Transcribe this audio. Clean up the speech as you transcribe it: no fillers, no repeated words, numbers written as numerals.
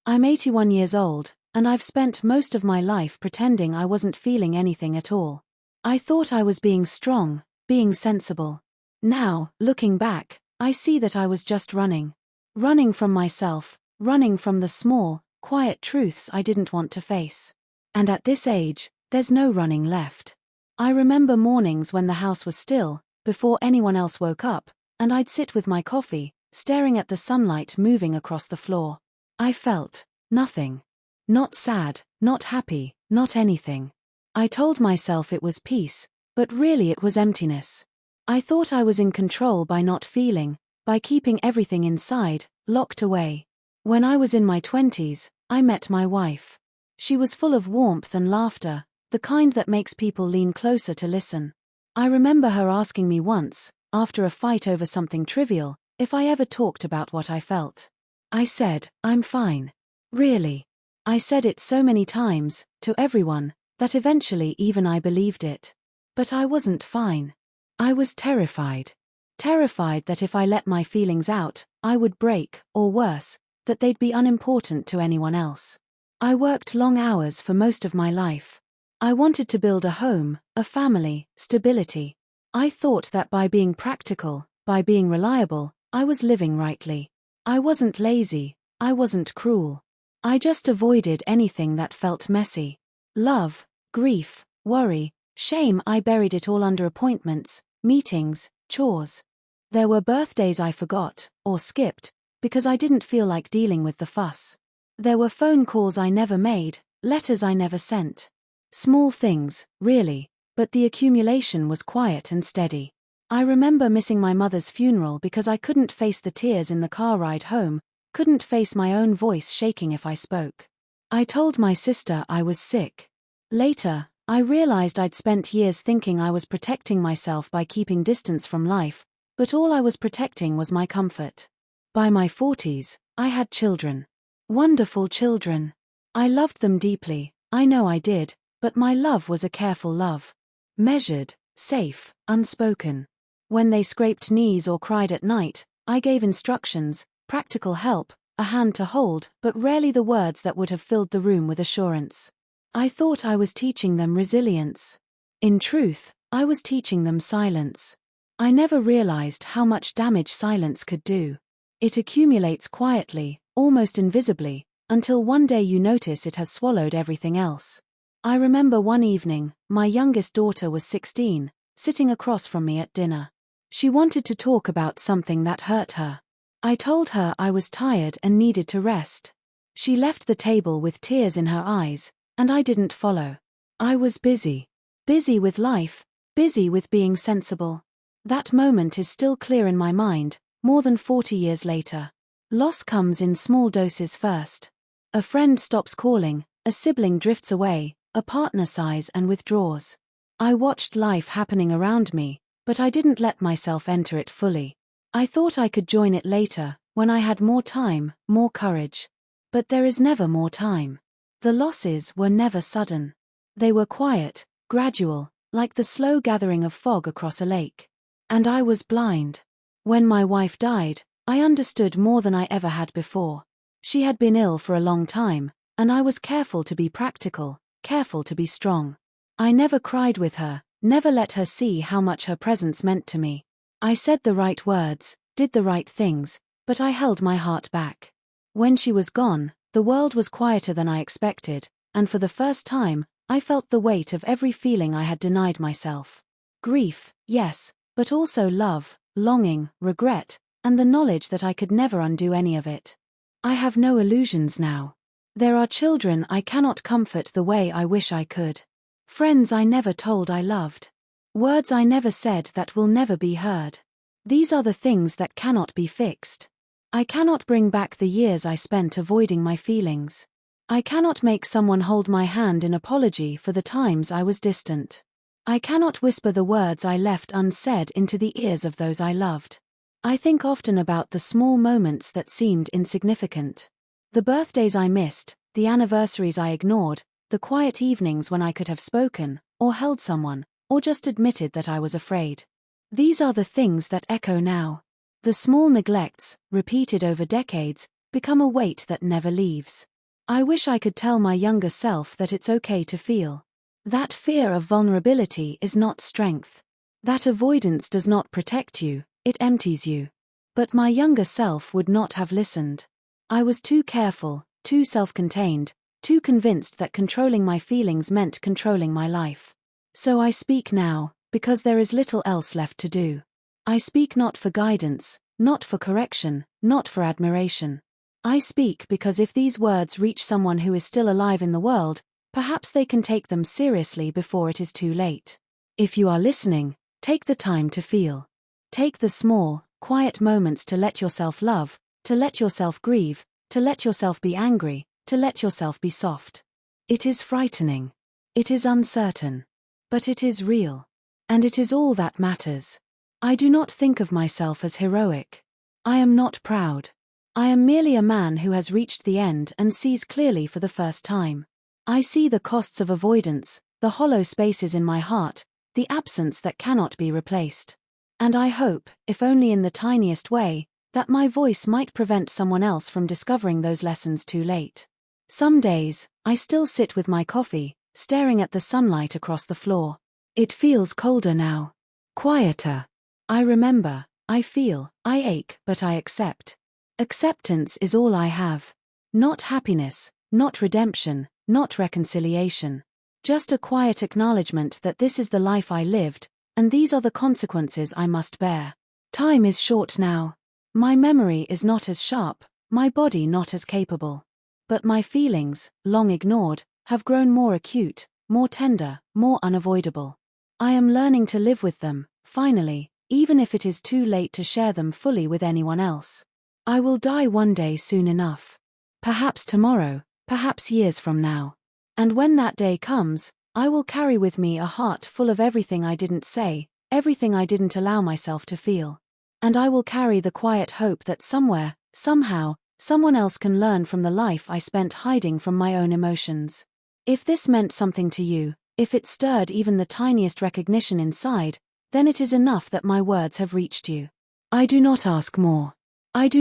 I'm 81 years old, and I've spent most of my life pretending I wasn't feeling anything at all. I thought I was being strong, being sensible. Now, looking back, I see that I was just running. Running from myself, running from the small, quiet truths I didn't want to face. And at this age, there's no running left. I remember mornings when the house was still, before anyone else woke up, and I'd sit with my coffee, staring at the sunlight moving across the floor. I felt nothing. Not sad, not happy, not anything. I told myself it was peace, but really it was emptiness. I thought I was in control by not feeling, by keeping everything inside, locked away. When I was in my 20s, I met my wife. She was full of warmth and laughter, the kind that makes people lean closer to listen. I remember her asking me once, after a fight over something trivial, if I ever talked about what I felt. I said, "I'm fine." Really. I said it so many times, to everyone, that eventually even I believed it. But I wasn't fine. I was terrified. Terrified that if I let my feelings out, I would break, or worse, that they'd be unimportant to anyone else. I worked long hours for most of my life. I wanted to build a home, a family, stability. I thought that by being practical, by being reliable, I was living rightly. I wasn't lazy, I wasn't cruel. I just avoided anything that felt messy. Love, grief, worry, shame, I buried it all under appointments, meetings, chores. There were birthdays I forgot, or skipped, because I didn't feel like dealing with the fuss. There were phone calls I never made, letters I never sent. Small things, really, but the accumulation was quiet and steady. I remember missing my mother's funeral because I couldn't face the tears in the car ride home, couldn't face my own voice shaking if I spoke. I told my sister I was sick. Later, I realized I'd spent years thinking I was protecting myself by keeping distance from life, but all I was protecting was my comfort. By my 40s, I had children. Wonderful children. I loved them deeply, I know I did, but my love was a careful love. Measured, safe, unspoken. When they scraped knees or cried at night, I gave instructions, practical help, a hand to hold, but rarely the words that would have filled the room with assurance. I thought I was teaching them resilience. In truth, I was teaching them silence. I never realized how much damage silence could do. It accumulates quietly, almost invisibly, until one day you notice it has swallowed everything else. I remember one evening, my youngest daughter was 16, sitting across from me at dinner. She wanted to talk about something that hurt her. I told her I was tired and needed to rest. She left the table with tears in her eyes, and I didn't follow. I was busy. Busy with life, busy with being sensible. That moment is still clear in my mind, more than 40 years later. Loss comes in small doses first. A friend stops calling, a sibling drifts away, a partner sighs and withdraws. I watched life happening around me, but I didn't let myself enter it fully. I thought I could join it later, when I had more time, more courage. But there is never more time. The losses were never sudden. They were quiet, gradual, like the slow gathering of fog across a lake. And I was blind. When my wife died, I understood more than I ever had before. She had been ill for a long time, and I was careful to be practical, careful to be strong. I never cried with her, never let her see how much her presence meant to me. I said the right words, did the right things, but I held my heart back. When she was gone, the world was quieter than I expected, and for the first time, I felt the weight of every feeling I had denied myself. Grief, yes, but also love, longing, regret, and the knowledge that I could never undo any of it. I have no illusions now. There are children I cannot comfort the way I wish I could. Friends I never told I loved. Words I never said that will never be heard. These are the things that cannot be fixed. I cannot bring back the years I spent avoiding my feelings. I cannot make someone hold my hand in apology for the times I was distant. I cannot whisper the words I left unsaid into the ears of those I loved. I think often about the small moments that seemed insignificant. The birthdays I missed, the anniversaries I ignored, the quiet evenings when I could have spoken, or held someone, or just admitted that I was afraid. These are the things that echo now. The small neglects, repeated over decades, become a weight that never leaves. I wish I could tell my younger self that it's okay to feel. That fear of vulnerability is not strength. That avoidance does not protect you, it empties you. But my younger self would not have listened. I was too careful, too self-contained, too convinced that controlling my feelings meant controlling my life. So I speak now, because there is little else left to do. I speak not for guidance, not for correction, not for admiration. I speak because if these words reach someone who is still alive in the world, perhaps they can take them seriously before it is too late. If you are listening, take the time to feel. Take the small, quiet moments to let yourself love, to let yourself grieve, to let yourself be angry, to let yourself be soft. It is frightening. It is uncertain. But it is real. And it is all that matters. I do not think of myself as heroic. I am not proud. I am merely a man who has reached the end and sees clearly for the first time. I see the costs of avoidance, the hollow spaces in my heart, the absence that cannot be replaced. And I hope, if only in the tiniest way, that my voice might prevent someone else from discovering those lessons too late. Some days, I still sit with my coffee, staring at the sunlight across the floor. It feels colder now. Quieter. I remember, I feel, I ache, but I accept. Acceptance is all I have. Not happiness, not redemption, not reconciliation. Just a quiet acknowledgement that this is the life I lived, and these are the consequences I must bear. Time is short now. My memory is not as sharp, my body not as capable. But my feelings, long ignored, have grown more acute, more tender, more unavoidable. I am learning to live with them, finally, even if it is too late to share them fully with anyone else. I will die one day soon enough. Perhaps tomorrow, perhaps years from now. And when that day comes, I will carry with me a heart full of everything I didn't say, everything I didn't allow myself to feel. And I will carry the quiet hope that somewhere, somehow, someone else can learn from the life I spent hiding from my own emotions. If this meant something to you, if it stirred even the tiniest recognition inside, then it is enough that my words have reached you. I do not ask more. I do